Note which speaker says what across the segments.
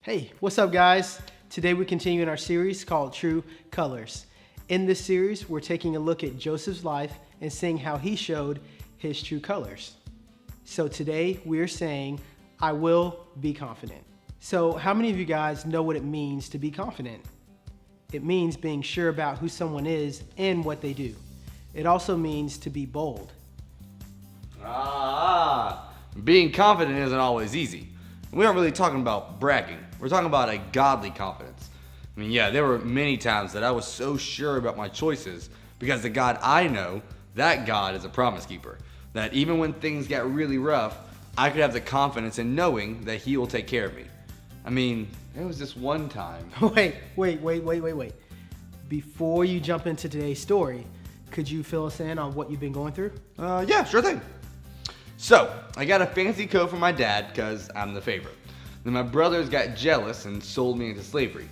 Speaker 1: Hey, what's up, guys? Today we continue in our series called True Colors. In this series, we're taking a look at Joseph's life and seeing how he showed his true colors. So today we're saying, I will be confident. So how many of you guys know what it means to be confident? It means being sure about who someone is and what they do. It also means to be bold.
Speaker 2: Being confident isn't always easy. We aren't really talking about bragging. We're talking about a godly confidence. I mean, yeah, there were many times that I was so sure about my choices because the God I know, that God is a promise keeper. That even when things get really rough, I could have the confidence in knowing that He will take care of me. I mean, there was this one time.
Speaker 1: Wait. Before you jump into today's story, could you fill us in on what you've been going through?
Speaker 2: Yeah, sure thing. So, I got a fancy coat from my dad because I'm the favorite. Then my brothers got jealous and sold me into slavery.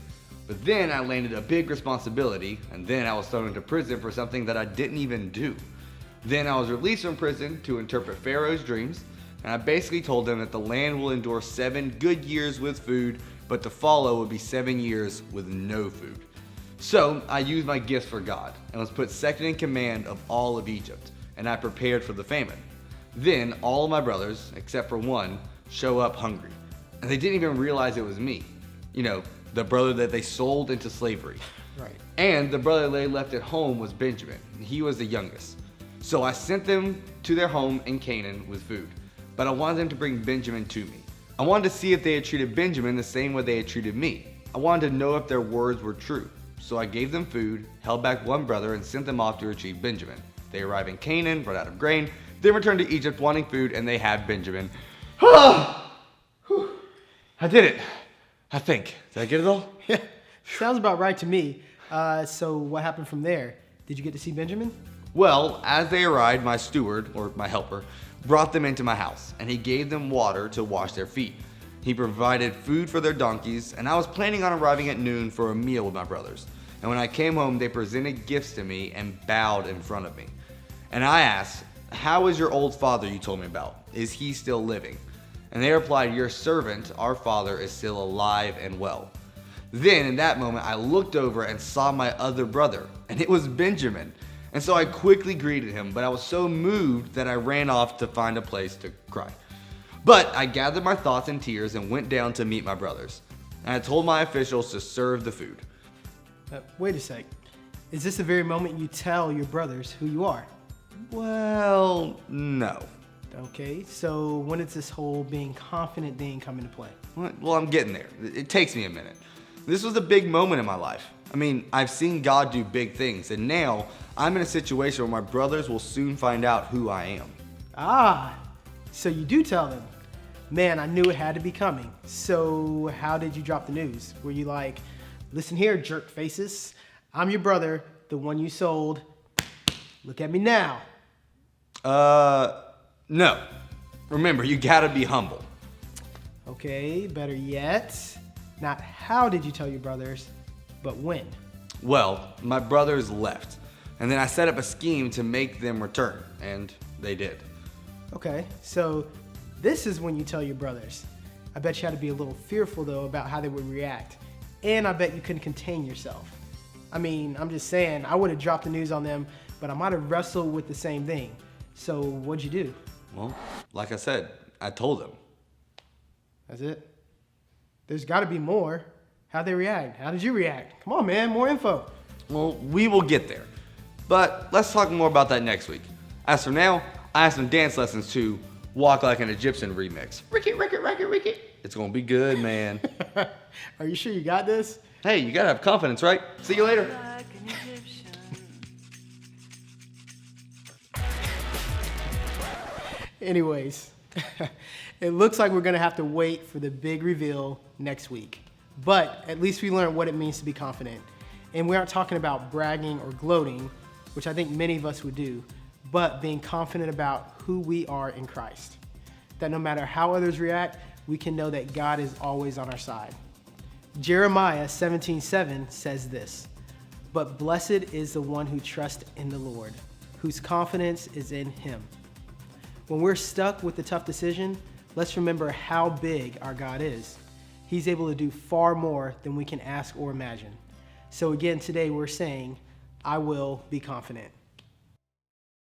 Speaker 2: But then I landed a big responsibility, and then I was thrown into prison for something that I didn't even do. Then I was released from prison to interpret Pharaoh's dreams, and I basically told him that the land will endure 7 good years with food, but to follow would be 7 years with no food. So I used my gifts for God and was put second in command of all of Egypt, and I prepared for the famine. Then all of my brothers, except for one, show up hungry. And they didn't even realize it was me. You know, the brother that they sold into slavery.
Speaker 1: Right.
Speaker 2: And the brother they left at home was Benjamin. He was the youngest. So I sent them to their home in Canaan with food. But I wanted them to bring Benjamin to me. I wanted to see if they had treated Benjamin the same way they had treated me. I wanted to know if their words were true. So I gave them food, held back one brother, and sent them off to retrieve Benjamin. They arrived in Canaan, run out of grain, then returned to Egypt wanting food, and they had Benjamin. I did it. I think. Did I get it all?
Speaker 1: Yeah, sounds about right to me. So what happened from there? Did you get to see Benjamin?
Speaker 2: Well, as they arrived, my steward, or my helper, brought them into my house, and he gave them water to wash their feet. He provided food for their donkeys, and I was planning on arriving at noon for a meal with my brothers. And when I came home, they presented gifts to me and bowed in front of me. And I asked, "How is your old father you told me about? Is he still living?" And they replied, "Your servant, our father, is still alive and well." Then in that moment, I looked over and saw my other brother, and it was Benjamin. And so I quickly greeted him, but I was so moved that I ran off to find a place to cry. But I gathered my thoughts and tears and went down to meet my brothers. And I told my officials to serve the food.
Speaker 1: Wait a sec. Is this the very moment you tell your brothers who you are?
Speaker 2: Well, no.
Speaker 1: Okay, so when did this whole being confident thing come into play?
Speaker 2: Well, I'm getting there. It takes me a minute. This was a big moment in my life. I mean, I've seen God do big things, and now I'm in a situation where my brothers will soon find out who I am.
Speaker 1: So you do tell them. Man, I knew it had to be coming. So how did you drop the news? Were you like, "Listen here, jerk faces. I'm your brother, the one you sold. Look at me now"?
Speaker 2: No. Remember, you gotta be humble.
Speaker 1: Okay, better yet. Not how did you tell your brothers, but when?
Speaker 2: Well, my brothers left, and then I set up a scheme to make them return, and they did.
Speaker 1: Okay, so this is when you tell your brothers. I bet you had to be a little fearful, though, about how they would react. And I bet you couldn't contain yourself. I mean, I'm just saying, I would have dropped the news on them, but I might have wrestled with the same thing. So what'd you do?
Speaker 2: Well, like I said, I told them.
Speaker 1: That's it? There's got to be more. How'd they react? How did you react? Come on, man, more info.
Speaker 2: Well, we will get there. But let's talk more about that next week. As for now, I have some dance lessons to Walk Like an Egyptian remix. Ricky. It's gonna be good, man.
Speaker 1: Are you sure you got this?
Speaker 2: Hey, you gotta have confidence, right? See you later.
Speaker 1: Anyways, it looks like we're going to have to wait for the big reveal next week. But at least we learned what it means to be confident. And we aren't talking about bragging or gloating, which I think many of us would do, but being confident about who we are in Christ. That no matter how others react, we can know that God is always on our side. Jeremiah 17:7 says this, "But blessed is the one who trusts in the Lord, whose confidence is in Him." When we're stuck with the tough decision, let's remember how big our God is. He's able to do far more than we can ask or imagine. So again, today we're saying, I will be confident.